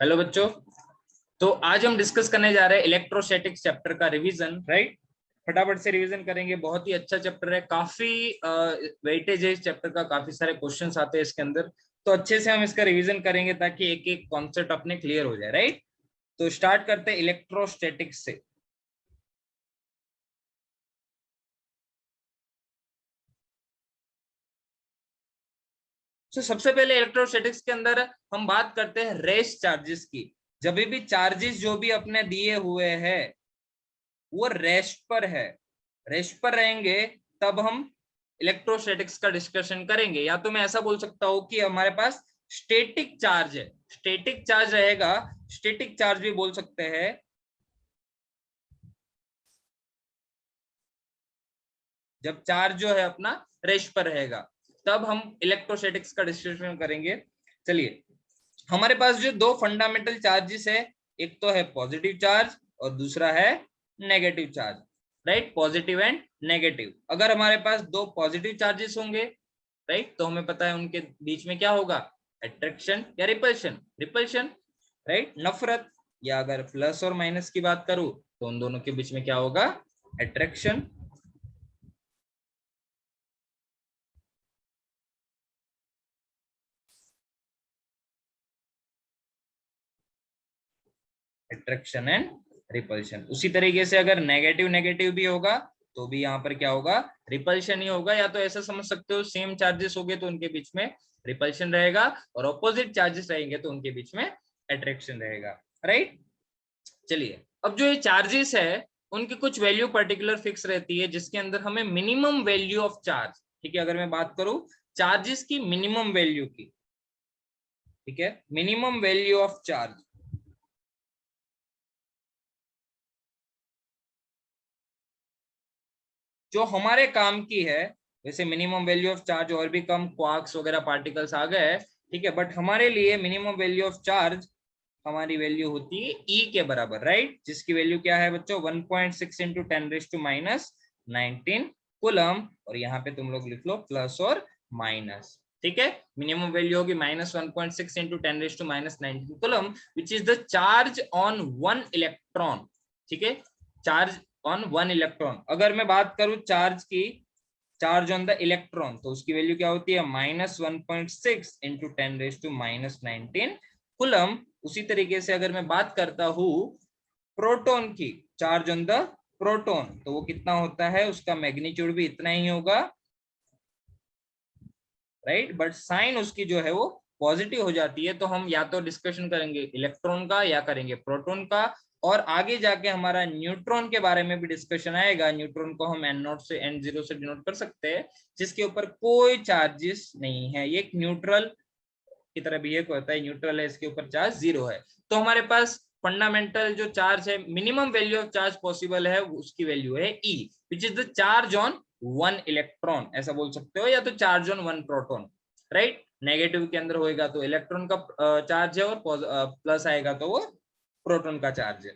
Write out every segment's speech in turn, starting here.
Hello बच्चों। तो आज हम डिस्कस करने जा रहे हैं इलेक्ट्रोस्टैटिक्स चैप्टर का रिवीजन। राइट, फटाफट से रिवीजन करेंगे। बहुत ही अच्छा चैप्टर है, काफी वेटेज है इस चैप्टर का, काफी सारे क्वेश्चंस आते हैं इसके अंदर। तो अच्छे से हम इसका रिवीजन करेंगे ताकि एक एक कॉन्सेप्ट अपने क्लियर हो जाए। राइट, तो स्टार्ट करते हैं इलेक्ट्रोस्टैटिक्स से। तो सबसे पहले इलेक्ट्रोस्टैटिक्स के अंदर हम बात करते हैं रेस्ट चार्जेस की। जब भी चार्जेस जो भी अपने दिए हुए हैं वो रेस्ट पर है, रेस्ट पर रहेंगे, तब हम इलेक्ट्रोस्टैटिक्स का डिस्कशन करेंगे। या तो मैं ऐसा बोल सकता हूं कि हमारे पास स्टैटिक चार्ज है, स्टैटिक चार्ज रहेगा, स्टैटिक चार्ज भी बोल सकते हैं। जब चार्ज जो है अपना रेस्ट पर रहेगा तब हम इलेक्ट्रोस्टैटिक्स का डिस्कशन करेंगे। चलिए, हमारे पास जो दो फंडामेंटल चार्जेस है, एक तो है पॉजिटिव चार्ज और दूसरा है negative charge. Right, positive and negative. अगर हमारे पास दो पॉजिटिव चार्जेस होंगे, राइट, तो हमें पता है उनके बीच में क्या होगा, अट्रैक्शन या रिपल्शन। रिपल्शन, राइट, नफरत। या अगर प्लस और माइनस की बात करूं तो उन दोनों के बीच में क्या होगा, अट्रैक्शन। Attraction and repulsion. उसी तरीके से अगर नेगेटिव नेगेटिव भी होगा तो भी यहाँ पर क्या होगा, रिपल्शन ही होगा। या तो ऐसा समझ सकते हो, सेम चार्जेस हो गए तो उनके बीच में रिपल्शन रहेगा, और ऑपोजिट चार्जेस रहेंगे तो उनके बीच में अट्रैक्शन रहेगा। राइट, चलिए, अब जो ये चार्जेस है उनकी कुछ वैल्यू पर्टिकुलर फिक्स रहती है, जिसके अंदर हमें मिनिमम वैल्यू ऑफ चार्ज, ठीक है, अगर मैं बात करूं चार्जेस की मिनिमम वैल्यू की, ठीक है, मिनिमम वैल्यू ऑफ चार्ज जो हमारे काम की है। वैसे मिनिमम वैल्यू ऑफ चार्ज और भी कम क्वार्क्स वगैरह पार्टिकल्स आ गए, ठीक है, बट हमारे लिए मिनिमम वैल्यू ऑफ चार्ज हमारी वैल्यू होती है ई के बराबर। राइट, जिसकी वैल्यू क्या है बच्चों, 1.6 इंटू 10⁻⁻19 कुलम, और यहाँ पे तुम लोग लिख लो प्लस और माइनस। ठीक है, मिनिमम वैल्यू होगी -1.6 into 10⁻⁻19 coulomb, which is the charge on one electron. ठीक है, चार्ज ऑन वन इलेक्ट्रॉन। अगर मैं बात करूं चार्ज की, चार्ज ऑन द इलेक्ट्रॉन, तो उसकी वैल्यू क्या होती है, -1.6 इंटू 10⁻⁻19 कुलम। उसी तरीके से अगर मैं बात करता हूं प्रोटॉन की, चार्ज ऑन द प्रोटॉन, तो वो कितना होता है, उसका मैग्नीट्यूड भी इतना ही होगा। राइट, बट साइन उसकी जो है वो पॉजिटिव हो जाती है। तो हम या तो डिस्कशन करेंगे इलेक्ट्रॉन का या करेंगे प्रोटॉन का, और आगे जाके हमारा न्यूट्रॉन के बारे में भी डिस्कशन आएगा। न्यूट्रॉन को हम n0 से n0 से डिनोट कर सकते हैं, जिसके ऊपर कोई चार्जेस नहीं है, ये एक न्यूट्रल की तरह बिहेव करता है, न्यूट्रल है, इसके ऊपर चार्ज जीरो है। तो हमारे पास फंडामेंटल जो चार्ज है, minimum value of charge possible है, उसकी वैल्यू है e, which is the charge on one electron, ऐसा बोल सकते हो, या तो charge on one proton. Right, negative के अंदर होएगा तो इलेक्ट्रॉन का चार्ज है, और प्लस आएगा तो वो प्रोटॉन का चार्ज है।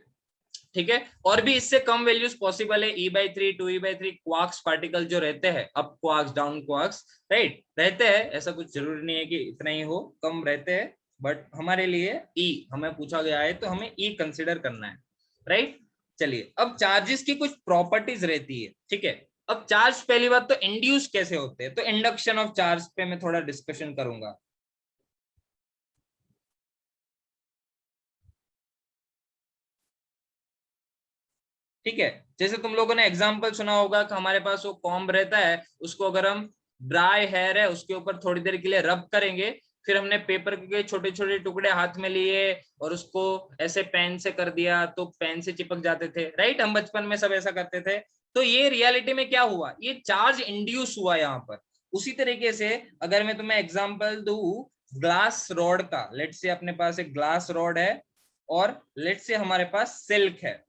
ठीक है, और भी इससे कम वैल्यूज पॉसिबल है, E/3 2E/3 क्वार्क्स पार्टिकल जो रहते हैं, up quarks down quarks, right, रहते हैं। ऐसा कुछ जरूरी नहीं है कि इतना ही हो, कम रहते हैं, बट हमारे लिए ई हमें पूछा गया है तो हमें ई कंसिडर करना है। राइट, चलिए, अब चार्जेस की कुछ प्रॉपर्टीज रहती है। ठीक है, अब चार्ज पहली बात तो इंड्यूस कैसे होते हैं, तो इंडक्शन ऑफ चार्ज पे मैं थोड़ा डिस्कशन करूंगा। ठीक है, जैसे तुम लोगों ने एग्जांपल सुना होगा कि हमारे पास वो कॉम्ब रहता है, उसको अगर हम ड्राई हेयर है उसके ऊपर थोड़ी देर के लिए रब करेंगे, फिर हमने पेपर के छोटे छोटे टुकड़े हाथ में लिए और उसको ऐसे पेन से कर दिया तो पेन से चिपक जाते थे। राइट, हम बचपन में सब ऐसा करते थे। तो ये रियलिटी में क्या हुआ, ये चार्ज इंड्यूस हुआ यहाँ पर। उसी तरीके से अगर मैं तुम्हें एग्जाम्पल दू ग्लास रॉड का, लेट से अपने पास एक ग्लास रॉड है और लेट से हमारे पास सिल्क है,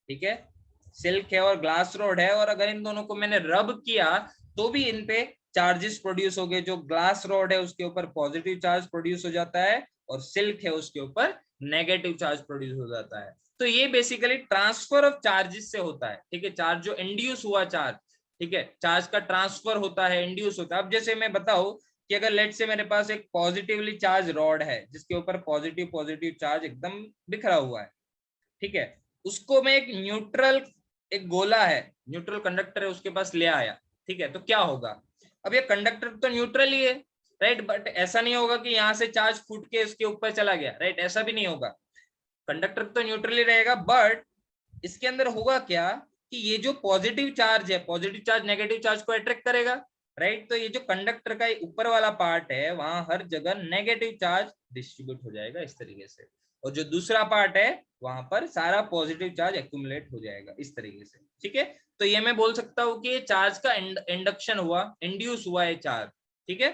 ठीक है, सिल्क है और ग्लास रॉड है, और अगर इन दोनों को मैंने रब किया तो भी इन पे चार्जेस प्रोड्यूस हो गए। जो ग्लास रॉड है उसके ऊपर पॉजिटिव चार्ज प्रोड्यूस हो जाता है, और सिल्क है उसके ऊपर नेगेटिव चार्ज प्रोड्यूस हो जाता है। तो ये बेसिकली ट्रांसफर ऑफ चार्जेस से होता है। ठीक है, चार्ज जो इंड्यूस हुआ चार्ज, ठीक है, चार्ज का ट्रांसफर होता है, इंड्यूस होता है। अब जैसे मैं बताऊं कि अगर लेट से मेरे पास एक पॉजिटिवली चार्ज रॉड है जिसके ऊपर पॉजिटिव पॉजिटिव चार्ज एकदम बिखरा हुआ है, ठीक है, उसको मैं एक न्यूट्रल, एक गोला है, न्यूट्रल कंडक्टर है, उसके पास ले आया, ठीक है, तो क्या होगा? अब ये कंडक्टर तो न्यूट्रल ही है, राइट, बट ऐसा नहीं होगा कि यहाँ से चार्ज फूट के इसके ऊपर चला गया, राइट, ऐसा भी नहीं होगा, कंडक्टर तो न्यूट्रल ही रहेगा, बट इसके अंदर होगा क्या कि ये जो पॉजिटिव चार्ज है, पॉजिटिव चार्ज नेगेटिव चार्ज को अट्रैक्ट करेगा, राइट, तो ये जो कंडक्टर का ऊपर वाला पार्ट है वहां हर जगह नेगेटिव चार्ज डिस्ट्रीब्यूट हो जाएगा इस तरीके से, और जो दूसरा पार्ट है वहां पर सारा पॉजिटिव चार्ज एक्यूमुलेट हो जाएगा इस तरीके से, ठीक है। तो ये मैं बोल सकता हूँ कि ये चार्ज का इंडक्शन हुआ, इंड्यूस हुआ है चार्ज, ठीक है।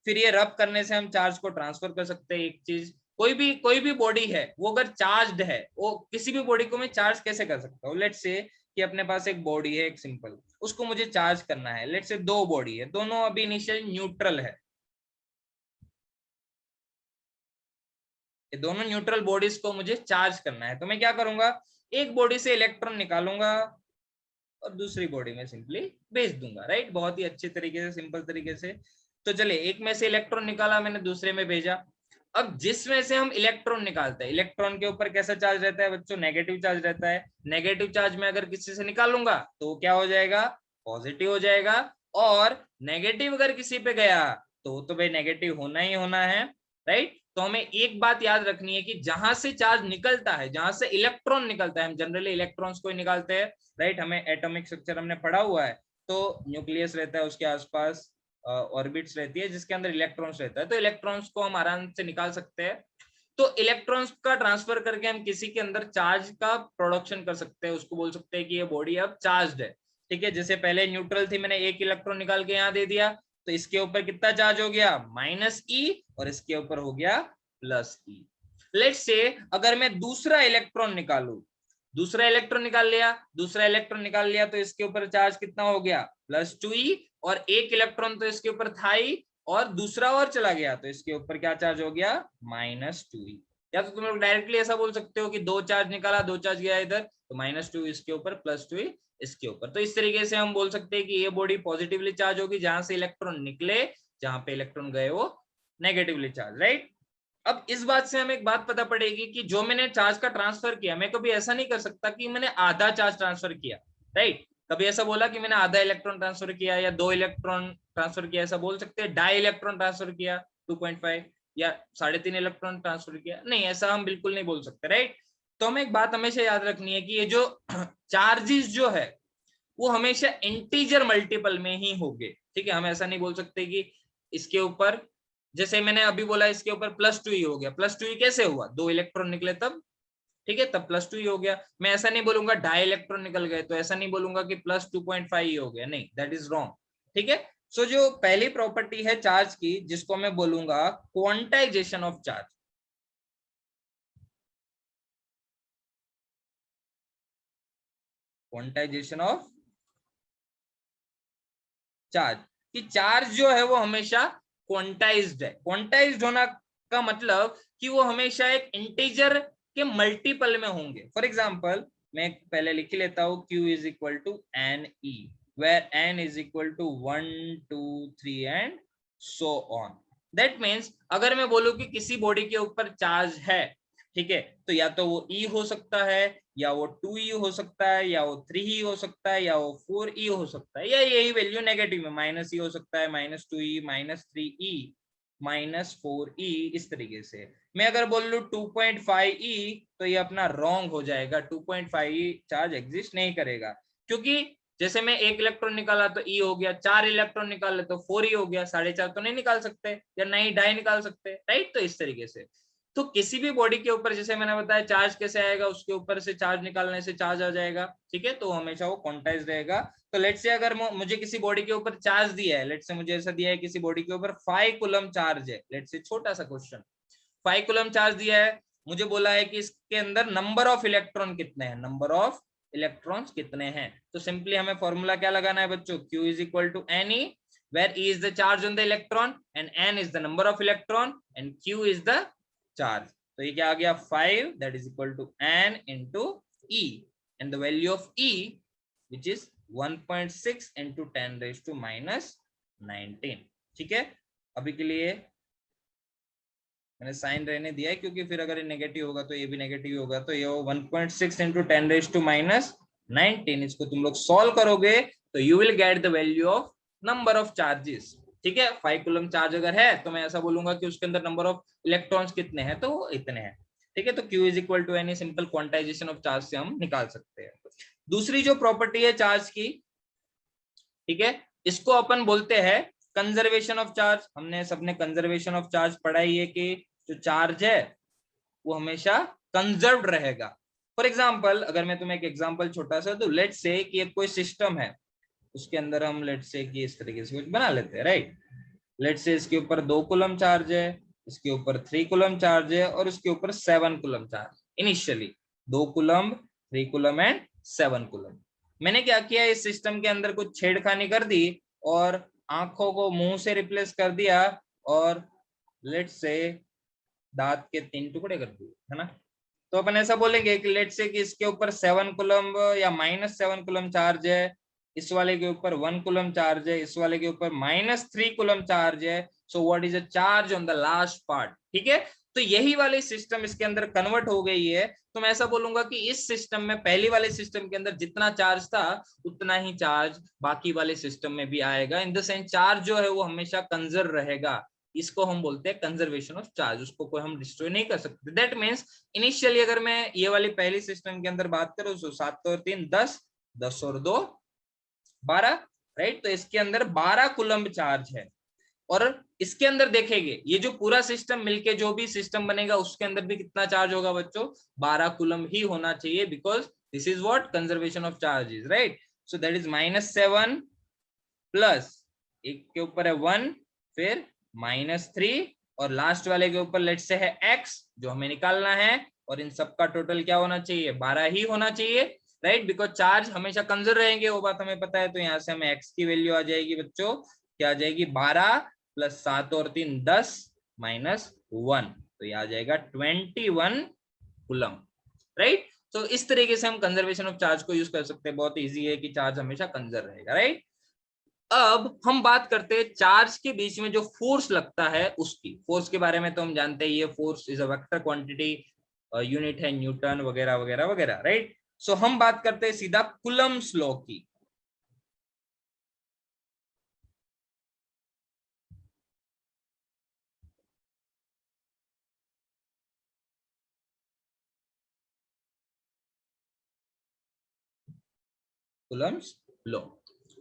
फिर ये रब करने से हम चार्ज को ट्रांसफर कर सकते हैं। एक चीज, कोई भी बॉडी है वो अगर चार्ज्ड है, वो किसी भी बॉडी को मैं चार्ज कैसे कर सकता हूँ? लेट्स से कि अपने पास एक बॉडी है, एक सिंपल, उसको मुझे चार्ज करना है, लेट्स से दो बॉडी है, दोनों अभी इनिशियल न्यूट्रल है, ये दोनों न्यूट्रल बॉडीज को मुझे चार्ज करना है, तो मैं क्या करूंगा, एक बॉडी से इलेक्ट्रॉन निकालूंगा और दूसरी बॉडी में सिंपली भेज दूंगा, राइट, बहुत ही अच्छे तरीके से, सिंपल तरीके से। तो चलिए, एक में से इलेक्ट्रॉन निकाला मैंने, दूसरे में भेजा। अब जिसमें से हम इलेक्ट्रॉन निकालते हैं, इलेक्ट्रॉन के ऊपर कैसा चार्ज रहता है बच्चों? नेगेटिव चार्ज रहता है। नेगेटिव चार्ज में अगर किसी से निकालूंगा तो क्या हो जाएगा? पॉजिटिव हो जाएगा। और नेगेटिव अगर किसी पे गया तो भाई नेगेटिव होना ही होना है, राइट। तो हमें एक बात याद रखनी है कि जहां से चार्ज निकलता है, जहां से इलेक्ट्रॉन निकलता है, हम जनरली इलेक्ट्रॉन्स को ही निकालते हैं, राइट, हमें एटॉमिक स्ट्रक्चर हमने पढ़ा हुआ है, तो न्यूक्लियस रहता है, उसके आसपास ऑर्बिट्स रहती है जिसके अंदर इलेक्ट्रॉन्स रहता है, तो इलेक्ट्रॉन्स को हम आराम से निकाल सकते हैं। तो इलेक्ट्रॉन्स का ट्रांसफर करके हम किसी के अंदर चार्ज का प्रोडक्शन कर सकते हैं, उसको बोल सकते हैं कि ये बॉडी अब चार्ज्ड है, ठीक है। जैसे पहले न्यूट्रल थी, मैंने एक इलेक्ट्रॉन निकाल के यहाँ दे दिया, तो इसके ऊपर कितना चार्ज हो गया? -E, और इसके ऊपर हो गया +E। लेट्स से अगर मैं दूसरा इलेक्ट्रॉन निकालू, दूसरा इलेक्ट्रॉन निकाल लिया, दूसरा इलेक्ट्रॉन निकाल लिया, तो इसके ऊपर चार्ज कितना हो गया? +2E, और एक इलेक्ट्रॉन तो इसके ऊपर था ही, और दूसरा और चला गया, तो इसके ऊपर क्या चार्ज हो गया? -2E। या तो तुम लोग डायरेक्टली ऐसा बोल सकते हो कि दो चार्ज निकाला, दो चार्ज गया इधर, तो -2 इसके ऊपर, +2E इसके ऊपर। तो इस तरीके से हम बोल सकते हैं कि ये बॉडी पॉजिटिवली चार्ज होगी जहां से इलेक्ट्रॉन निकले, जहां पे इलेक्ट्रॉन गए वो नेगेटिवली चार्ज, राइट। अब इस बात से हमें एक बात पता पड़ेगी कि जो मैंने चार्ज का ट्रांसफर किया, मैं कभी ऐसा नहीं कर सकता कि मैंने आधा चार्ज ट्रांसफर किया, राइट। कभी ऐसा बोला कि मैंने आधा इलेक्ट्रॉन ट्रांसफर किया या 2 इलेक्ट्रॉन ट्रांसफर किया, ऐसा बोल सकते हैं? डाई इलेक्ट्रॉन ट्रांसफर किया 2.5, या 3.5 इलेक्ट्रॉन ट्रांसफर किया? नहीं, ऐसा हम बिल्कुल नहीं बोल सकते, राइट। तो हमें एक बात हमेशा याद रखनी है कि ये जो चार्जेस जो है वो हमेशा इंटीजर मल्टीपल में ही होंगे, ठीक है। हम ऐसा नहीं बोल सकते कि इसके ऊपर, जैसे मैंने अभी बोला इसके ऊपर +2E हो गया, +2E कैसे हुआ? दो इलेक्ट्रॉन निकले तब, ठीक है, तब +2E हो गया। मैं ऐसा नहीं बोलूंगा ढाई इलेक्ट्रॉन निकल गए, तो ऐसा नहीं बोलूंगा कि +2.5 हो गया, नहीं, दैट इज रॉन्ग, ठीक है। सो जो पहली प्रॉपर्टी है चार्ज की, जिसको मैं बोलूंगा quantization of charge, quantization of charge, कि चार्ज जो है वो हमेशा क्वांटाइज्ड है। क्वांटाइज्ड होना का मतलब कि वो हमेशा एक इंटीजर के मल्टीपल में होंगे। फॉर एग्जांपल, मैं पहले लिख लेता हूं, Q is equal to NE, where N is equal to 1 2 3 and so on. That means अगर मैं बोलूं कि किसी बॉडी के ऊपर चार्ज है, ठीक है, तो या तो वो E हो सकता है, या वो 2E हो सकता है, या वो 3E हो सकता है, या वो 4E हो सकता है, या यही वैल्यू नेगेटिव में -E हो सकता है, -2E, -3E, -4E, इस तरीके से। मैं अगर बोल लू 2.5E, तो ये अपना रॉन्ग हो जाएगा, 2.5E चार्ज एग्जिस्ट नहीं करेगा, क्योंकि जैसे मैं एक इलेक्ट्रॉन निकाला तो E हो गया, 4 इलेक्ट्रॉन निकाले तो 4E हो गया, 4.5 तो नहीं निकाल सकते, या नहीं ढाई निकाल सकते, राइट। तो इस तरीके से तो किसी भी बॉडी के ऊपर, जैसे मैंने बताया, चार्ज कैसे आएगा, उसके ऊपर से चार्ज निकालने से चार्ज आ जाएगा, ठीक है, तो हमेशा वो क्वांटाइज रहेगा। तो लेट से अगर मुझे किसी बॉडी के ऊपर चार्ज दिया है, लेट से मुझे ऐसा दिया है किसी बॉडी के ऊपर 5 कूलम चार्ज है, लेट से छोटा सा क्वेश्चन, 5 कूलम चार्ज दिया है, मुझे बोला है कि इसके अंदर नंबर ऑफ इलेक्ट्रॉन कितने हैं, नंबर ऑफ इलेक्ट्रॉन्स कितने हैं। तो सिंपली हमें फॉर्मूला क्या लगाना है बच्चों? Q is equal to NE, where E is the charge on the electron and N is the number of electron and Q is the charge। तो ये क्या आ गया? 5 that is equal to N into E, and the value of E which is 1.6 into 10 raised to -19, ठीक है। अभी के लिए मैंने साइन रहने दिया है, क्योंकि फिर अगर ये नेगेटिव होगा तो ये भी नेगेटिव होगा, तो ये 1.6 इंटू 10⁻⁻19। इसको तुम लोग सॉल्व करोगे तो you will get the value of number of charges. ठीक है, 5 कूलम चार्ज अगर है तो मैं ऐसा बोलूंगा कि उसके अंदर नंबर ऑफ इलेक्ट्रॉन्स कितने हैं, तो वो इतने हैं। ठीक है, तो Q is equal to any simple quantisation of charge से हम निकाल सकते हैं। दूसरी जो प्रॉपर्टी है चार्ज की, ठीक है, इसको अपन बोलते हैं कंजर्वेशन ऑफ चार्ज। हमने सबने कंजर्वेशन ऑफ चार्ज पढ़ा ही है कि जो चार्ज है वो हमेशा कंजर्व्ड रहेगा। फॉर एग्जाम्पल, अगर मैं तुम्हें एक एग्जाम्पल छोटा सा तो लेट्स से कि एक कोई सिस्टम है, उसके अंदर हम लेट्स से कि इस तरीके से कुछ बना लेते हैं, राइट। लेट्स से इसके ऊपर 2 कूलम चार्ज है, इसके ऊपर 3 कूलम चार्ज है और उसके ऊपर 7 coulomb charge. Initially 2 coulomb, 3 coulomb and 7 coulomb. मैंने क्या किया, इस सिस्टम के अंदर कुछ छेड़खानी कर दी और आंखों को मुंह से रिप्लेस कर दिया और लेट्स से दांत के 3 टुकड़े कर दिए, है ना। तो अपन ऐसा बोलेंगे कि लेट्स से कि इसके ऊपर 7 कूलम या -7 कूलम चार्ज है, इस वाले के ऊपर 1 कूलम चार्ज है, इस वाले के ऊपर -3 कूलम चार्ज है। सो what is a charge on the last part. ठीक है, तो यही वाली सिस्टम इसके अंदर कन्वर्ट हो गई है। तो मैं ऐसा बोलूंगा कि इस सिस्टम में, पहली वाले सिस्टम के अंदर जितना चार्ज था उतना ही चार्ज बाकी वाले सिस्टम में भी आएगा। इन द सेंस चार्ज जो है वो हमेशा कंजर्व रहेगा। इसको हम बोलते हैं कंजर्वेशन ऑफ चार्ज, उसको कोई हम डिस्ट्रॉय नहीं कर सकते। दैट मीन्स इनिशियली अगर मैं ये वाली पहली सिस्टम के अंदर बात करूं तो 7 और 3 10, 10 और 2 12, राइट। तो इसके अंदर 12 कूलम्ब चार्ज है और इसके अंदर देखेंगे ये जो पूरा सिस्टम मिलके जो भी सिस्टम बनेगा उसके अंदर भी कितना चार्ज होगा बच्चों, 12 कूलम्ब ही होना चाहिए, because this is what conservation of charges, right. So that is -7 plus एक के ऊपर है 1, फिर -3 और लास्ट वाले के ऊपर लेट से है x जो हमें निकालना है, और इन सबका टोटल क्या होना चाहिए, 12 ही होना चाहिए, राइट। बिकॉज चार्ज हमेशा कंजर्व रहेंगे, वो बात हमें पता है। तो यहाँ से हमें x की वैल्यू आ जाएगी बच्चों, क्या आ जाएगी, 12 प्लस 7 और 3 10 -1, तो ये आ जाएगा 21 कूलम, राइट। तो इस तरीके से हम कंजर्वेशन ऑफ चार्ज को यूज कर सकते हैं। बहुत इजी है कि चार्ज हमेशा कंजर्व रहेगा, राइट। अब हम बात करते हैं चार्ज के बीच में जो फोर्स लगता है उसकी। फोर्स के बारे में तो हम जानते हैं, ये force is a vector quantity, unit है न्यूटन वगैरह वगैरह वगैरह, राइट। सो हम बात करते हैं सीधा कूलम्ब्स लॉ की। Coulomb's law.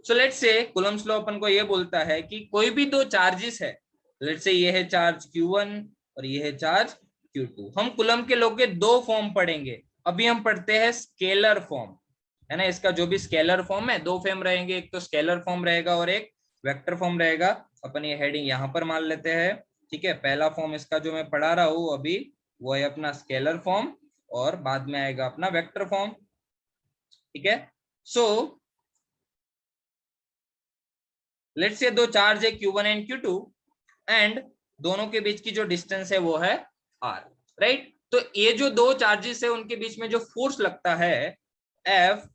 So let's say Coulomb's law अपन को ये बोलता है कि कोई भी दो चार्जेस है, लेट्स से ये है चार्ज Q1 और ये है चार्ज Q2। हम कूलम्ब के लॉ के दो फॉर्म पढ़ेंगे। अभी हम पढ़ते हैं स्केलर फॉर्म, है ना। इसका जो भी स्केलर फॉर्म है, दो फॉर्म रहेंगे, एक तो स्केलर फॉर्म रहेगा और एक वेक्टर फॉर्म रहेगा। अपन ये हेडिंग यहाँ पर मान लेते हैं, ठीक है। पहला फॉर्म इसका जो मैं पढ़ा रहा हूँ अभी वो है अपना स्केलर फॉर्म और बाद में आएगा अपना वेक्टर फॉर्म, ठीक है। सो लेट्स से दो चार्ज है Q1 एंड Q2 एंड दोनों के बीच की जो डिस्टेंस है वो है r, राइट। तो ये जो दो चार्जेस है उनके बीच में जो फोर्स लगता है F,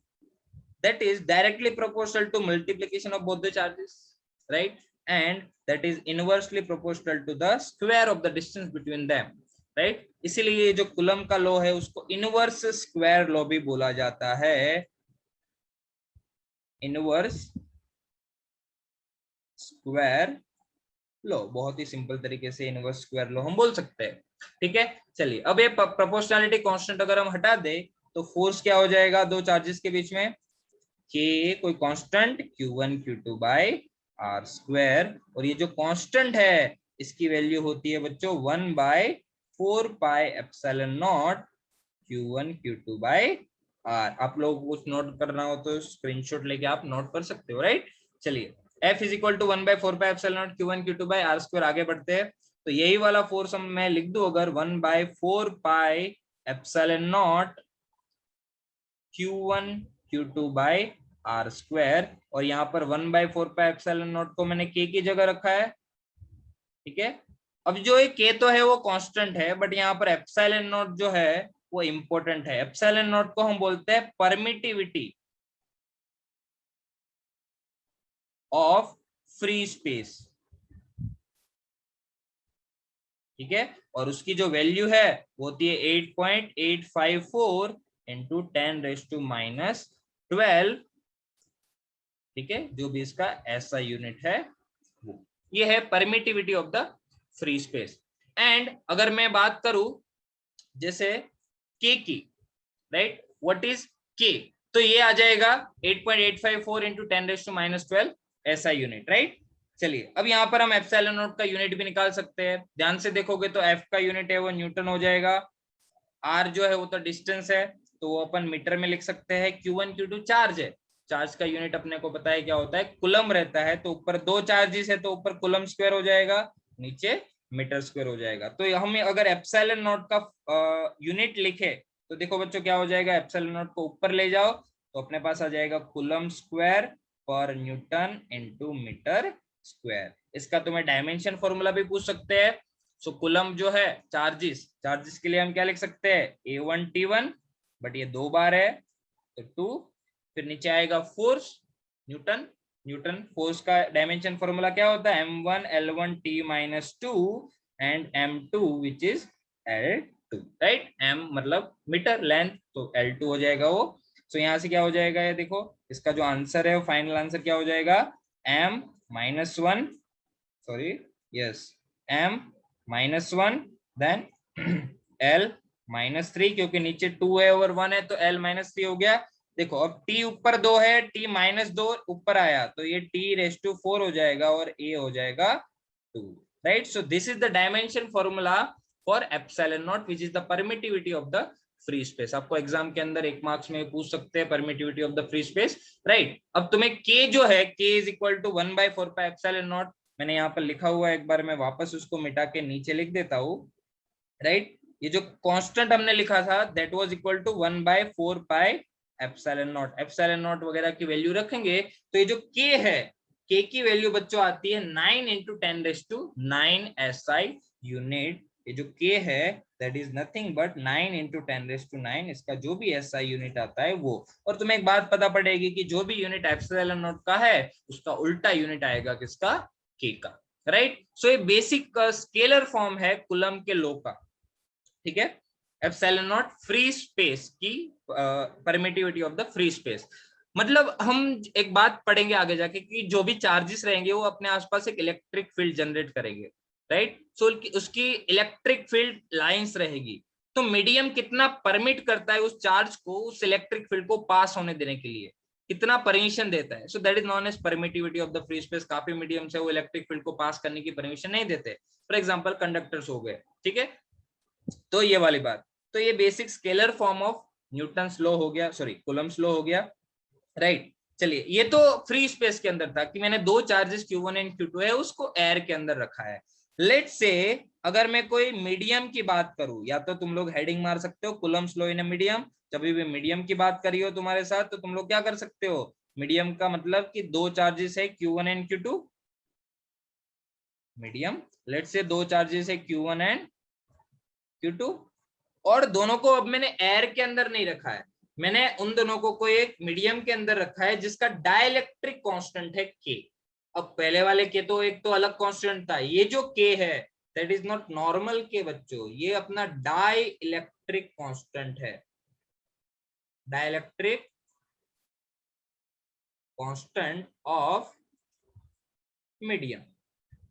that is directly proportional to multiplication of both the charges, right, and that is inversely proportional to the square of the distance between them, right। इसीलिए ये जो कूलम का लॉ है उसको इनवर्स स्क्वायर लॉ भी बोला जाता है। इनवर्स स्क्वायर लो, बहुत ही सिंपल तरीके से इनवर्स स्क्वायर लो हम बोल सकते हैं, ठीक है। चलिए, अब ये प्रोपोर्शनैलिटी कांस्टेंट अगर हम हटा दे तो फोर्स क्या हो जाएगा दो चार्जेस के बीच में, के कोई constant Q1 Q2 by r square, और ये जो कांस्टेंट है इसकी वैल्यू होती है बच्चों 1/4 pi epsilon naught Q1 Q2 by r. आप लोग कुछ नोट करना हो तो स्क्रीनशॉट लेके आप नोट कर सकते हो, राइट। चलिए, F is equal to 1/4 pi epsilon naught Q1 Q2 by r square. आगे बढ़ते हैं तो यही वाला फोर्स हम मैं लिख दूं अगर 1/4 pi epsilon naught Q1 Q2 by r square, और यहाँ पर 1/4 पाई एप्सिलॉन नॉट को मैंने के की जगह रखा है, ठीक है। अब जो ये के तो है वो कांस्टेंट है, बट यहाँ पर एप्सिलॉन नॉट जो है वो इंपॉर्टेंट है। एप्सिलॉन नॉट को हम बोलते हैं परमिटिविटी ऑफ फ्री स्पेस, ठीक है, और उसकी जो वैल्यू है वो होती है 8.854 इंटू 10⁻⁻12, ठीक है, जो भी इसका ऐसा यूनिट है वो। ये है permittivity of the free space. And अगर मैं बात करूं जैसे के की, राइट, व्हाट इज के, तो ये आ जाएगा 8.854 इंटू 10⁻⁻12 ऐसा यूनिट, राइट। चलिए अब यहाँ पर हम एप्सिलॉन नॉट का यूनिट भी निकाल सकते हैं। ध्यान से देखोगे तो एफ का यूनिट है वो न्यूटन हो जाएगा, आर जो है वो तो डिस्टेंस है तो वो अपन मीटर में लिख सकते हैं, Q1 Q2 चार्ज है, चार्ज का यूनिट अपने को पता है क्या होता है, कुलम रहता है, तो ऊपर दो चार्जेस है तो ऊपर कुलम स्क्वायर हो जाएगा, नीचे मीटर स्क्वायर हो जाएगा। तो हम अगर एप्सिलॉन नॉट का यूनिट लिखे तो देखो बच्चों क्या हो जाएगा, एप्सिलॉन नॉट को ऊपर ले जाओ तो अपने पास आ जाएगा कुलम स्क्वायर पर न्यूटन इंटू मीटर स्क्वायर। इसका तुम्हें डायमेंशन फॉर्मूला भी पूछ सकते हैं। सो कुलम जो है चार्जेस, चार्जेस के लिए हम क्या लिख सकते हैं, A1T1, बट ये 2 बार है तो 2, फिर नीचे आएगा फोर्स न्यूटन, न्यूटन फोर्स का डायमेंशन फॉर्मूला क्या होता है, M1L1T-2 and M2 which is L2, right, M मतलब मीटर लेंथ तो L2 हो जाएगा वो। सो यहाँ से क्या हो जाएगा, ये देखो इसका जो आंसर है फाइनल आंसर क्या हो जाएगा, M-1, sorry yes, M-1 then L-3, क्योंकि नीचे 2 है और 1 है तो L-3 हो गया। देखो अब T ऊपर 2 है, T-2 ऊपर आया तो ये T⁻⁴ हो जाएगा और A हो जाएगा 2, right. So this is the dimension formula for epsilon naught which is the permittivity of the free space. आपको एग्जाम के अंदर 1 मार्क्स में पूछ सकते हैं permittivity of the free space, right. अब तुम्हें K जो है, K is equal to 1/4 pi epsilon naught, मैंने यहाँ पर लिखा हुआ है, एक बार मैं वापस उसको मिटा के नीचे लिख देता हूँ, राइट। ये जो कांस्टेंट हमने लिखा था that was equal to 1/4 pi epsilon naught, epsilon naught वगैरह की वैल्यू रखेंगे तो ये जो के है, के की वैल्यू बच्चों आती है 9 इंटू 10⁻⁹ SI यूनिट। ये जो के है that is nothing but 9 into 10⁻⁹, इसका जो भी SI यूनिट आता है वो। और तुम्हें एक बात पता पड़ेगी कि जो भी यूनिट एप्सिलॉन नॉट का है उसका उल्टा यूनिट आएगा किसका, के का, राइट। सो ये बेसिक स्केलर फॉर्म है कुलम के लॉ का, ठीक है। एप्सिलॉन नॉट फ्री स्पेस की permittivity of the free space, मतलब हम एक बात पढ़ेंगे आगे जाके कि जो भी चार्जेस रहेंगे वो अपने आसपास एक इलेक्ट्रिक फील्ड जनरेट करेंगे, राइट। सो उसकी इलेक्ट्रिक फील्ड लाइंस रहेगी, तो मीडियम कितना परमिट करता है उस चार्ज को उस इलेक्ट्रिक फील्ड को पास होने देने के लिए, कितना परमिशन देता है, so that is known as permittivity of the free space. काफी मीडियम से वो इलेक्ट्रिक फील्ड को पास करने की परमिशन नहीं देते, फॉर एग्जांपल कंडक्टर्स हो गए, ठीक है। तो ये वाली बात, तो ये basic scalar form of Newton's law हो गया, सॉरी कूलम्स लॉ हो गया, राइट। चलिए ये तो फ्री स्पेस के अंदर था कि मैंने दो चार्जेस Q1 एंड Q2 है उसको एयर के अंदर रखा है। लेट्स से अगर मैं कोई मीडियम की बात करूं, या तो तुम लोग हेडिंग मार सकते हो कूलम्स लॉ इन मीडियम, जब भी मीडियम की बात करी हो तुम्हारे साथ तो तुम लोग क्या कर सकते हो, मीडियम का मतलब कि दो चार्जेस है Q1 and Q2, medium, let's say दो चार्जेस है Q1 एंड Q2, और दोनों को अब मैंने एयर के अंदर नहीं रखा है, मैंने उन दोनों को कोई एक मीडियम के अंदर रखा है जिसका डाइलेक्ट्रिक कांस्टेंट है के। अब पहले वाले के तो एक तो अलग कांस्टेंट था, ये जो के है दैट इज नॉट नॉर्मल के बच्चों, ये अपना डाई इलेक्ट्रिक कांस्टेंट है, डाइलेक्ट्रिक कांस्टेंट ऑफ मीडियम,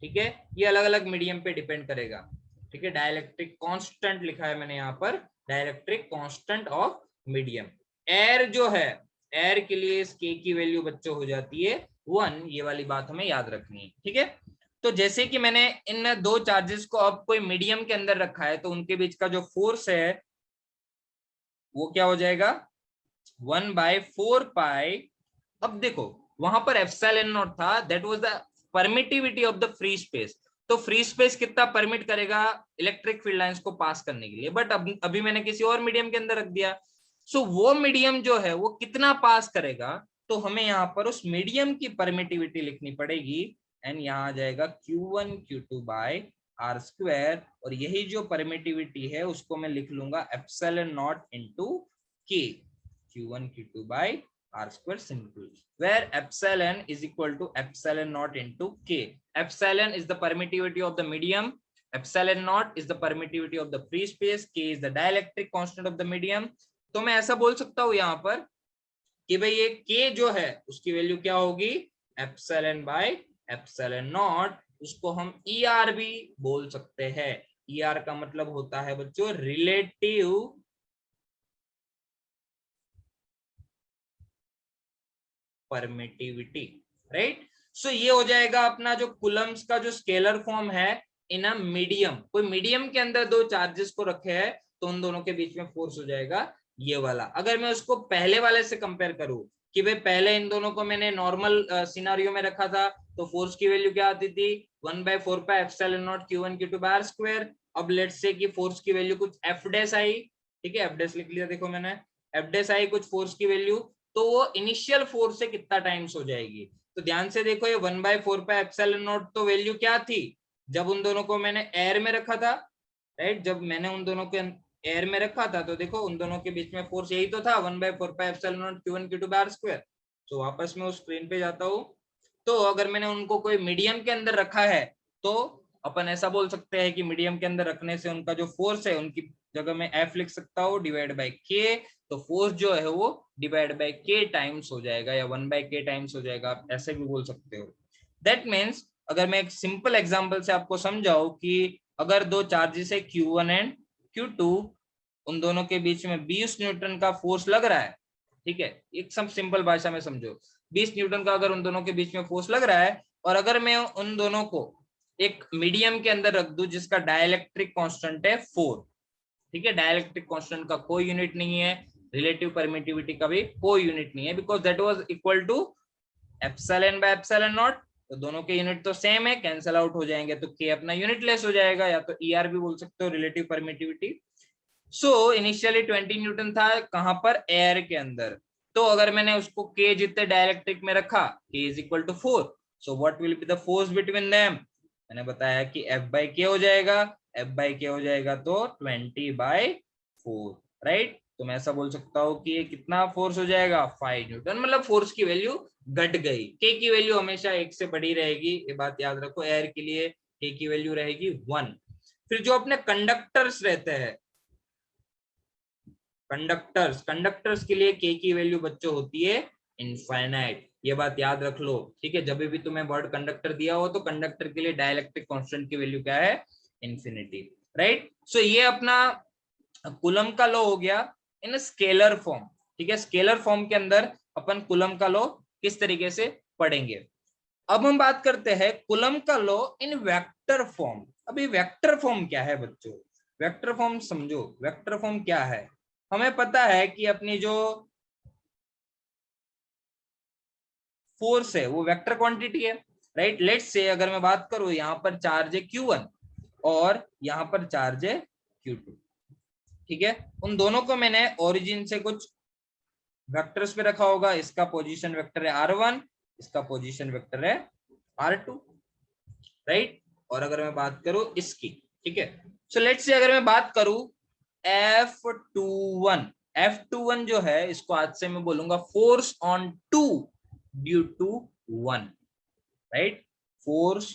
ठीक है। ये अलग अलग मीडियम पे डिपेंड करेगा, ठीक है। डाइलेक्ट्रिक कांस्टेंट लिखा है मैंने यहाँ पर, dielectric constant of medium. Air जो है, एयर के लिए इस के की वैल्यू बच्चों हो जाती है 1, ये वाली बात हमें याद रखनी है, ठीक है। तो जैसे कि मैंने इन दो चार्जेस को अब कोई मीडियम के अंदर रखा है तो उनके बीच का जो फोर्स है वो क्या हो जाएगा 1/4 पाई। अब देखो वहां पर एप्सिलॉन नॉट था, that was the permittivity of the free space, तो फ्री स्पेस कितना परमिट करेगा इलेक्ट्रिक फील्ड लाइंस को पास करने के लिए, बट अभी मैंने किसी और मीडियम के अंदर रख दिया, सो वो मीडियम जो है वो कितना पास करेगा, तो हमें यहाँ पर उस मीडियम की परमिटिविटी लिखनी पड़ेगी, एंड यहाँ आ जाएगा Q1 Q2 by r square, और यही जो परमिटिविटी है उसको मैं लिख लूंगा एप्सिलॉन नॉट इनटू के, Q1 Q2 by r square simple, where epsilon is equal to epsilon naught into k. Epsilon is the permittivity of the medium, epsilon nought is the permittivity of the free space, k is the dielectric constant of the medium. तो मैं ऐसा बोल सकता हूं यहाँ पर कि भाई ये के जो है उसकी वैल्यू क्या होगी, एप्सिलॉन बाय एप्सिलॉन नॉट। उसको हम ER भी बोल सकते हैं। ER का मतलब होता है बच्चों रिलेटिव परमिटिविटी, राइट। सो ये हो जाएगा अपना जो कूलम्स का जो स्केलर फॉर्म है इन अ मीडियम। कोई मीडियम के अंदर दो चार्जेस को रखे हैं तो उन दोनों के बीच में फोर्स हो जाएगा ये वाला। अगर मैं उसको पहले वाले से कंपेयर करूं कि भाई पहले इन दोनों को मैंने नॉर्मल सिनारियो में रखा था तो फोर्स की वैल्यू क्या आती थी 1/4 pi epsilon naught Q1 Q2 bar square. अब लेट्स से कि फोर्स की वैल्यू कुछ F डैश आई, ठीक है, F डैश लिख लिया देखो मैंने, F डैश आई कुछ फोर्स की वैल्यू, तो वो इनिशियल फोर्स से कितना टाइम्स हो जाएगी। तो ध्यान से देखो ये 1/4 पाई एप्सिलॉन नॉट तो वैल्यू क्या थी जब उन दोनों को मैंने एयर में रखा था, राइट। जब मैंने उन दोनों को एयर में रखा था तो देखो उन दोनों के बीच में फोर्स यही तो था 1/4 pi epsilon naught Q1 Q2 bar square. तो वापस मैं उस स्क्रीन पे जाता हूँ। तो अगर मैंने उनको कोई मीडियम के अंदर रखा है तो अपन ऐसा बोल सकते हैं कि मीडियम के अंदर रखने से उनका जो फोर्स है उनकी जगह में F लिख सकता हूँ डिवाइड बाय K। तो फोर्स जो है वो डिवाइड बाय K टाइम्स हो जाएगा या 1/K टाइम्स हो जाएगा, आप ऐसे भी बोल सकते हो। दैट मीन्स अगर मैं एक सिंपल एग्जांपल से आपको समझाऊं कि अगर दो चार्जेस है Q1 एंड Q2, उन दोनों के बीच में 20 न्यूटन का फोर्स लग रहा है, ठीक है, एक सब सिंपल भाषा में समझो, 20 न्यूटन का अगर उन दोनों के बीच में फोर्स लग रहा है और अगर मैं उन दोनों को एक मीडियम के अंदर रख दूं जिसका डाइलेक्ट्रिक कांस्टेंट है 4, ठीक है, डाइलेक्ट्रिक कांस्टेंट का कोई यूनिट नहीं है, रिलेटिव परमिटिविटी का भी कोई यूनिट नहीं है, because that was equal to epsilon by epsilon naught. तो दोनों के यूनिट तो सेम है, कैंसिल आउट हो जाएंगे तो के अपना यूनिट लेस हो जाएगा, या तो ER भी बोल सकते हो relative permittivity. So initially 20 Newton था कहां पर, एयर के अंदर। तो अगर मैंने उसको के जितने डायलेक्ट्रिक में रखा, K is equal to 4, so what will be the force between them, मैंने बताया कि F/K हो जाएगा, F/K हो जाएगा तो 20/4, राइट। तो मैं ऐसा बोल सकता हूँ कि ये कितना फोर्स हो जाएगा 5 न्यूटन, मतलब फोर्स की वैल्यू घट गई। के की वैल्यू हमेशा 1 से बड़ी रहेगी, ये बात याद रखो, एयर के लिए के की वैल्यू रहेगी 1। फिर जो अपने कंडक्टर्स रहते हैं, कंडक्टर्स के लिए के की वैल्यू बच्चों होती है इनफाइनाइट, ये बात याद रख लो, ठीक है। जब भी तुम्हें वर्ड कंडक्टर दिया हो तो कंडक्टर के लिए डाइलेक्ट्रिक कांस्टेंट की वैल्यू क्या है, इंफिनिटी, राइट। सो ये अपना कूलम का लॉ हो गया इन स्केलर फॉर्म, ठीक है। स्केलर फॉर्म के अंदर अपन कूलम का लॉ किस तरीके से पढ़ेंगे। अब हम बात करते हैं कूलम का लॉ इन वेक्टर फॉर्म। अभी वेक्टर फॉर्म क्या है बच्चों, वेक्टर फॉर्म समझो, वेक्टर फॉर्म क्या है। हमें पता है कि अपनी जो फोर्स है वो वेक्टर क्वांटिटी है, राइट। लेट्स से अगर मैं बात करूं यहाँ पर चार्ज है Q1 और यहाँ पर चार्ज है Q2, ठीक है। उन दोनों को मैंने ओरिजिन से कुछ वेक्टर्स पे रखा होगा, इसका पोजीशन वेक्टर है R1, इसका पोजीशन वेक्टर है R2, राइट। और अगर मैं बात करूं इसकी, ठीक है, सो लेट्स से अगर मैं बात करूं F21, F21 जो है इसको आज से मैं बोलूंगा force on 2 due to 1, right, force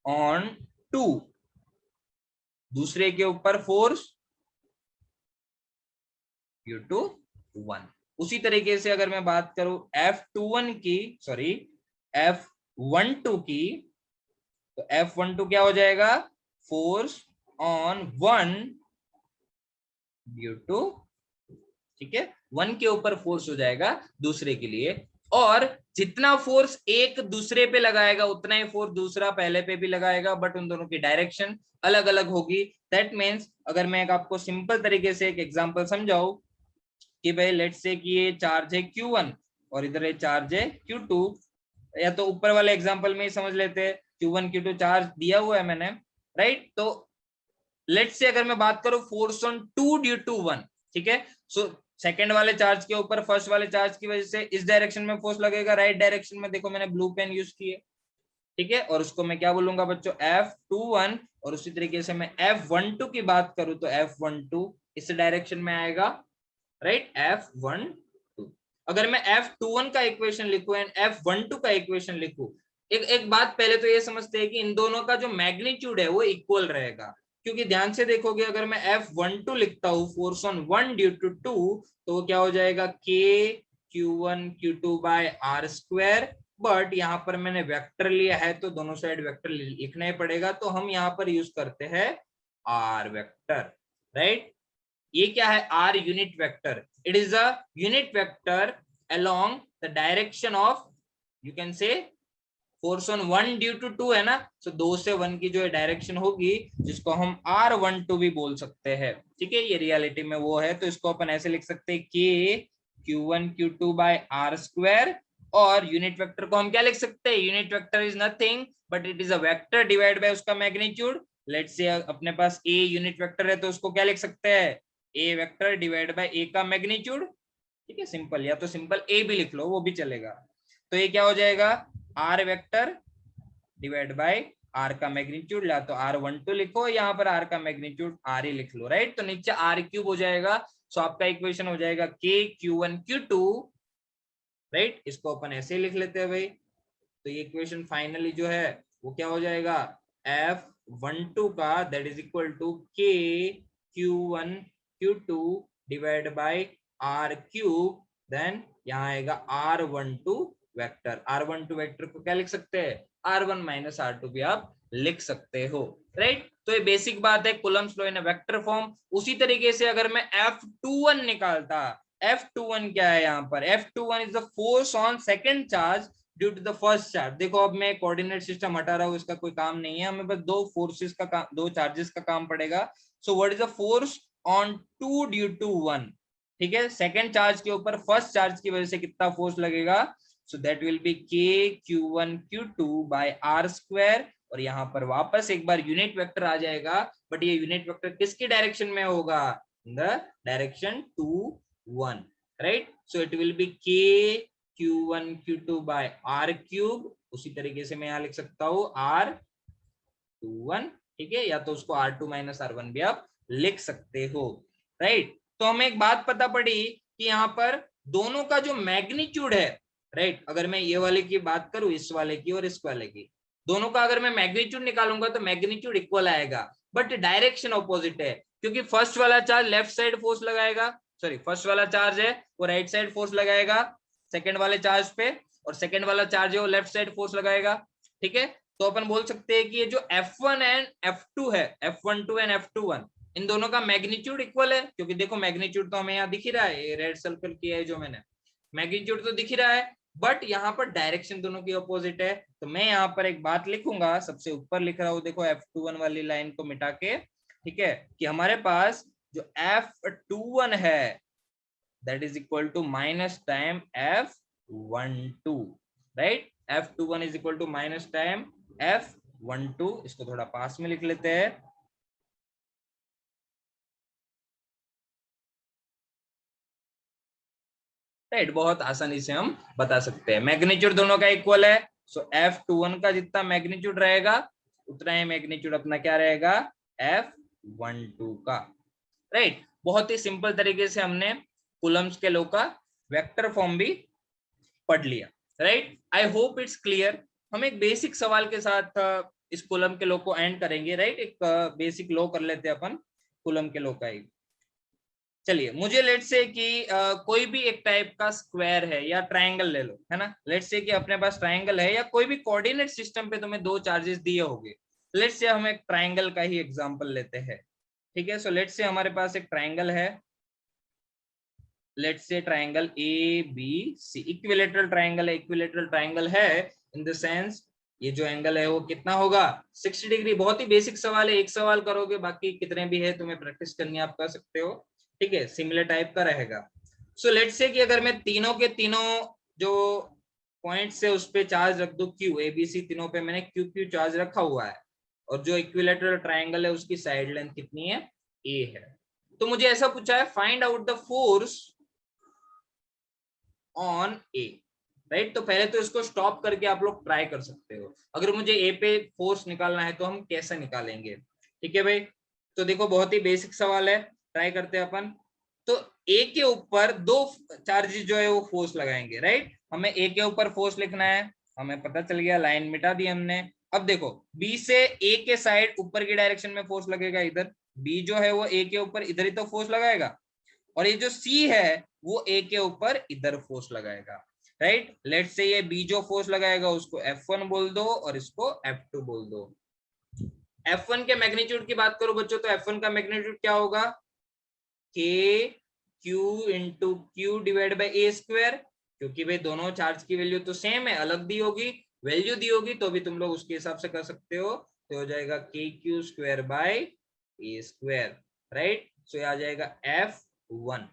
on 2, दूसरे के ऊपर फोर्स ड्यू टू 1। उसी तरीके से अगर मैं बात करूं F21 की, सॉरी F12 की, तो F12 क्या हो जाएगा, फोर्स ऑन 1 ड्यू टू, ठीक है, 1 के ऊपर फोर्स हो जाएगा दूसरे के लिए। और जितना फोर्स एक दूसरे पे लगाएगा उतना ही फोर्स दूसरा पहले पे भी लगाएगा, बट उन दोनों की डायरेक्शन अलग अलग होगी। दैट मीन्स अगर मैं एक आपको सिंपल तरीके से एक एग्जांपल समझाऊं कि भाई लेट्स से कि ये चार्ज है Q1 और इधर ये चार्ज है Q2, या तो ऊपर वाले एग्जांपल में ही समझ लेते हैं, Q1 Q2 चार्ज दिया हुआ है मैंने, राइट। तो लेट्स से अगर मैं बात करूं फोर्स ऑन 2 ड्यू टू 1, ठीक है, सो सेकंड वाले चार्ज के ऊपर फर्स्ट वाले चार्ज की वजह से इस डायरेक्शन में फोर्स लगेगा, राइट डायरेक्शन में, देखो मैंने ब्लू पेन यूज की है, ठीक है। और उसको मैं क्या बोलूंगा बच्चों, F21। और उसी तरीके से मैं F12 की बात करूं तो F12 इस डायरेक्शन में आएगा, राइट, F12। अगर मैं F21 का इक्वेशन लिखूं एंड F12 का इक्वेशन लिखूं एक एक बात पहले तो ये समझते हैं कि इन दोनों का जो मैग्नीट्यूड है वो इक्वल रहेगा, क्योंकि ध्यान से देखोगे अगर मैं F12 लिखता हूँ फोर्स ऑन 1 ड्यू टू 2, तो वो क्या हो जाएगा K Q1 Q2 by R square. But यहाँ पर मैंने वेक्टर लिया है तो दोनों साइड वेक्टर लिखना ही पड़ेगा, तो हम यहाँ पर यूज करते हैं R वेक्टर, राइट। ये क्या है, R unit vector, it is a unit vector along the direction of, you can say force on 1 due to 2 है ना, तो 2 से 1 की जो डायरेक्शन होगी जिसको हम R12 भी बोल सकते हैं, ठीक है। ये रियलिटी में वो है, तो इसको अपन ऐसे लिख सकते हैं K Q1 Q2 by R square. और यूनिट वेक्टर को हम क्या लिख सकते हैं, unit vector is nothing but it is a vector divide by उसका मैग्नीट्यूड। लेट्स से अपने पास A यूनिट वेक्टर है तो उसको क्या लिख सकते हैं, A vector divide bye A का मैग्नीट्यूड, ठीक है सिंपल, या तो सिंपल A भी लिख लो वो भी चलेगा। तो ये क्या हो जाएगा, R vector divide by R का मैग्नीट्यूड, या तो R12 लिखो, यहाँ पर R का मैग्नीट्यूड R ही लिख लो, राइट। तो नीचे R क्यूब हो जाएगा, सो आपका इक्वेशन हो जाएगा K Q1 Q2, राइट। इसको अपन ऐसे ही लिख लेते हैं भाई। तो ये इक्वेशन फाइनली जो है वो क्या हो जाएगा, F12 का that is equal to K Q1 Q2 divide by R cube, then यहाँ आएगा R12 वेक्टर। R12 वेक्टर को क्या लिख सकते हैं, R1 माइनस R2 भी आप लिख सकते हो, राइट। तो ये बेसिक बात है, Coulomb's law in vector form. उसी तरीके से अगर मैं F21 निकालता, F21 क्या है यहाँ पर, F21 is the force on second charge due to the first charge. देखो अब मैं कोऑर्डिनेट सिस्टम हटा रहा हूँ, इसका कोई काम नहीं है, हमें बस दो फोर्सेस का काम, दो चार्जेस का काम पड़ेगा। So what is the force on 2 due to 1, ठीक है, सेकेंड चार्ज के ऊपर फर्स्ट चार्ज की वजह से कितना फोर्स लगेगा, so that will be K Q1 Q2 by R square. और यहाँ पर वापस एक बार यूनिट वेक्टर आ जाएगा, बट ये यूनिट वेक्टर किसकी डायरेक्शन में होगा, in the direction 2 1, right. So it will be K Q1 Q2 by R cube. उसी तरीके से मैं यहाँ लिख सकता हूँ R21, ठीक है, या तो उसको R2 माइनस R1 भी आप लिख सकते हो, राइट। तो हमें एक बात पता पड़ी कि यहाँ पर दोनों का जो मैग्नीट्यूड है, राइट, अगर मैं ये वाले की बात करूं, इस वाले की और इस वाले की, दोनों का अगर मैं मैग्नीट्यूड निकालूंगा तो मैग्नीट्यूड इक्वल आएगा, बट डायरेक्शन ऑपोजिट है, क्योंकि फर्स्ट वाला चार्ज लेफ्ट साइड फोर्स लगाएगा, सॉरी फर्स्ट वाला चार्ज है वो राइट साइड फोर्स लगाएगा सेकंड वाले चार्ज पे, और सेकंड वाला चार्ज है वो लेफ्ट साइड फोर्स लगाएगा, ठीक है। तो अपन बोल सकते हैं कि ये जो F1 एंड F2 है, F12 एंड F21, इन दोनों का मैग्नीट्यूड इक्वल है, क्योंकि देखो मैग्नीट्यूड तो हमें यहाँ दिख ही रहा है, रेड सर्कल किया है जो मैंने, मैग्नीट्यूड तो दिख ही रहा है, बट यहाँ पर डायरेक्शन दोनों की अपोजिट है। तो मैं यहाँ पर एक बात लिखूंगा, सबसे ऊपर लिख रहा हूँ, देखो F21 वाली लाइन को मिटा के, ठीक है, कि हमारे पास जो F21 है that is equal to minus time F12, right. F21 is equal to minus time F12, इसको थोड़ा पास में लिख लेते हैं, राइट, बहुत आसानी से हम बता सकते हैं, मैग्नीट्यूड दोनों का इक्वल है, सो F21 का जितना मैग्नीट्यूड रहेगा उतना ही मैग्नीट्यूड अपना क्या रहेगा, F12 का, राइट। बहुत ही सिंपल तरीके से हमने कूलम्स के लॉ का वेक्टर फॉर्म भी पढ़ लिया, right. I hope it's clear. हम एक बेसिक सवाल के साथ इस कूलम के लॉ को एंड करेंगे, राइट। एक बेसिक लॉ कर लेते हैं अपन कूलम के लॉ का ही। चलिए, मुझे लेट्स से कि कोई भी एक टाइप का स्क्वायर है या ट्रायंगल ले लो, है ना, लेट्स से कि अपने पास ट्रायंगल है या कोई भी कोऑर्डिनेट सिस्टम पे तुम्हें दो चार्जेस दिए होंगे, लेट्स से हम एक ट्रायंगल का ही एग्जांपल लेते हैं, ठीक है। सो लेट्स से हमारे पास एक ट्रायंगल है, let's say triangle ABC, equilateral triangle है, इक्विलेटरल ट्रायंगल है इन द सेंस ये जो एंगल है वो कितना होगा, 60 डिग्री। बहुत ही बेसिक सवाल है, एक सवाल करोगे, बाकी कितने भी है तुम्हें प्रैक्टिस करनी है आप कर सकते हो, ठीक है, सिमिलर टाइप का रहेगा। सो लेट्स से कि अगर मैं तीनों के तीनों जो पॉइंट्स है उस पे चार्ज रख दूं Q, ABC तीनों पे मैंने QQ चार्ज रखा हुआ है, और जो इक्विलेटरल ट्रायंगल है उसकी साइड लेंथ कितनी है, A है। तो मुझे ऐसा पूछा है find out the force on A, right. तो पहले तो इसको स्टॉप करके आप लोग ट्राई कर सकते हो, अगर मुझे ए पे फोर्स निकालना है तो हम कैसे निकालेंगे, ठीक है भाई। तो देखो बहुत ही बेसिक सवाल है, ट्राई करते हैं अपन। तो ए के ऊपर दो चार्जेस जो है वो फोर्स लगाएंगे, राइट। हमें ए के ऊपर फोर्स लिखना है, हमें पता चल गया, लाइन मिटा दी हमने। अब देखो बी से ए के साइड ऊपर की डायरेक्शन में फोर्स लगेगा इधर, बी जो है वो ए के ऊपर इधर ही तो फोर्स लगाएगा, और ये जो सी है वो ए के ऊपर इधर फोर्स लगाएगा, राइट। लेट्स से ये बी जो फोर्स लगाएगा उसको F1 बोल दो और इसको F2 बोल दो। F1 के मैग्नीट्यूड की बात करो बच्चों, तो F1 का मैग्नीट्यूड क्या होगा, के Q into Q divide by a square, क्योंकि भाई दोनों चार्ज की वैल्यू तो सेम है, अलग दी होगी वैल्यू दी होगी तो भी तुम लोग उसके हिसाब से कर सकते हो, तो हो जाएगा k q square by a square, right. So ये आ जाएगा F1।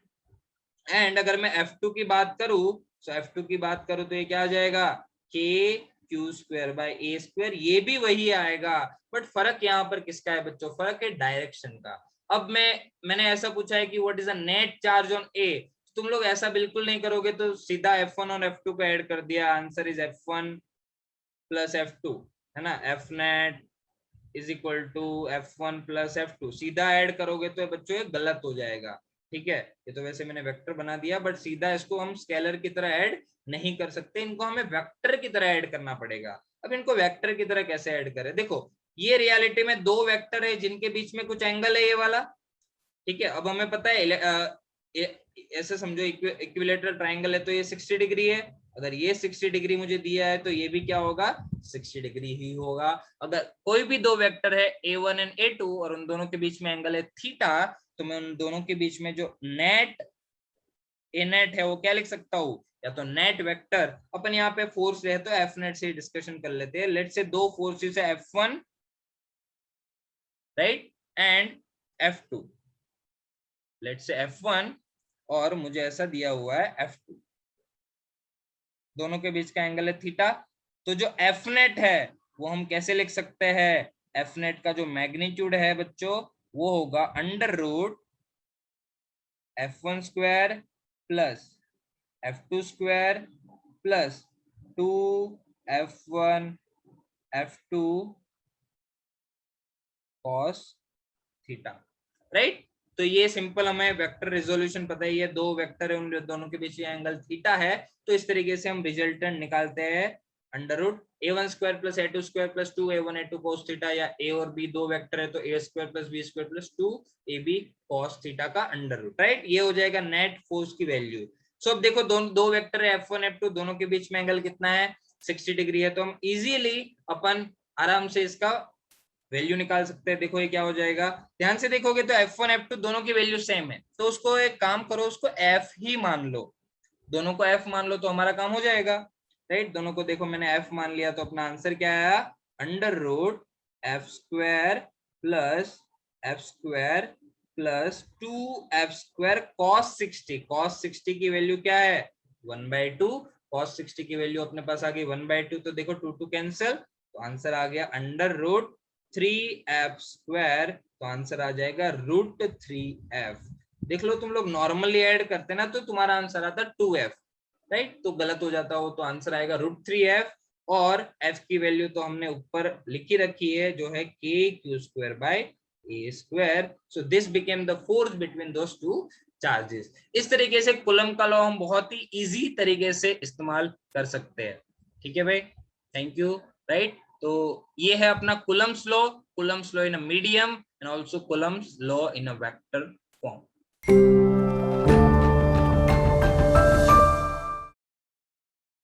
एंड अगर मैं F2 की बात करूं, तो F2 की बात करूं तो ये क्या आ जाएगा, k q square by a square, ये भी वही आएगा, बट फर्क यहाँ पर किसका है बच्चों, फर्क है डायरेक्शन का। अब मैंने ऐसा पूछा है कि what is the net charge on a, तुम लोग ऐसा बिल्कुल नहीं करोगे, तो सीधा F1 और F2 को ऐड कर दिया, answer is F1 plus F2, है ना। F net is equal to F1 plus F2, सीधा ऐड करोगे तो बच्चों ये गलत हो जाएगा, ठीक है। ये तो वैसे मैंने वेक्टर बना दिया, बट सीधा इसको हम स्केलर की तरह ऐड नहीं कर सकते, इनको हमें वेक्टर की तरह ऐड करना पड़ेगा। अब इनको वेक्टर की तरह कैसे ऐड करें, देखो ये रियलिटी में दो वेक्टर है जिनके बीच में कुछ एंगल है ये वाला, ठीक है। अब हमें पता है ऐसे समझो इक्विलेटरल ट्राइंगल है तो ये 60 डिग्री है, अगर ये 60 डिग्री मुझे दिया है तो ये भी क्या होगा, 60 डिग्री ही होगा। अगर कोई भी दो वेक्टर है A1 एंड A2 और उन दोनों के बीच में एंगल है थीटा, तो मैं उन दोनों के बीच में जो नेट ए नेट है वो क्या लिख सकता हूँ, या तो नेट वेक्टर, अपन यहाँ पे फोर्स है तो एफ नेट से डिस्कशन कर लेते हैं। लेट से दो फोर्सेस है F1 right and F2, late से F1 और मुझे ऐसा दिया हुआ है F2, दोनों के बीच का एंगल है थीटा, तो जो F नेट है वो हम कैसे लिख सकते हैं, F नेट का जो मैग्नीट्यूड है बच्चों वो होगा under root F1 square plus F2 square plus 2F1 F2 cos theta, right. तो ये सिंपल हमें वेक्टर रेजोल्यूशन पता ही है, दो वेक्टर है उन दोनों के बीच एंगल थीटा है, तो इस तरीके से हम रिजल्टेंट निकालते हैं under root A1 square plus A2 square plus 2A1 A2 cos theta, या A और B दो वेक्टर है तो A square plus B square plus 2AB cos theta का अंडर रूट, राइट। ये हो जाएगा नेट फोर्स की वैल्यू। सो अब देखो दो वेक्टर है F1 F2, दोनों के बीच में एंगल कितना है, 60 डिग्री है, तो हम इजीली अपन आराम से इसका वैल्यू निकाल सकते हैं। देखो ये क्या हो जाएगा, ध्यान से देखोगे तो F1 F2 दोनों की वैल्यू सेम है, तो उसको एक काम करो, उसको F ही मान लो, दोनों को F मान लो तो हमारा काम हो जाएगा, राइट। दोनों को देखो मैंने F मान लिया तो अपना आंसर क्या आया, under root F square plus F square plus 2F square cos 60, cos 60 की वैल्यू क्या है 1/2, cos 60 की वैल्यू अपने पास आ गई 1/2, तो देखो 2 कैंसिल, तो आंसर आ गया अंडर रूट 3F स्क्वायर, तो आंसर आ जाएगा रूट 3F। देख लो तुम लोग नॉर्मली ऐड करते ना तो तुम्हारा आंसर आता 2F, राइट, तो गलत हो जाता हो तो आंसर आएगा रूट 3F, और F की वैल्यू तो हमने ऊपर लिखी रखी है जो है के q square by A square, so this became the force between those two charges. इस तरीके से कूलम का लॉ हम बहुत ही इजी तरीके से इस्तेमाल कर सकते हैं, ठीक है भाई, थैंक यू, राइट। तो ये है अपना Coulomb's law in a medium and also Coulomb's law in a vector form.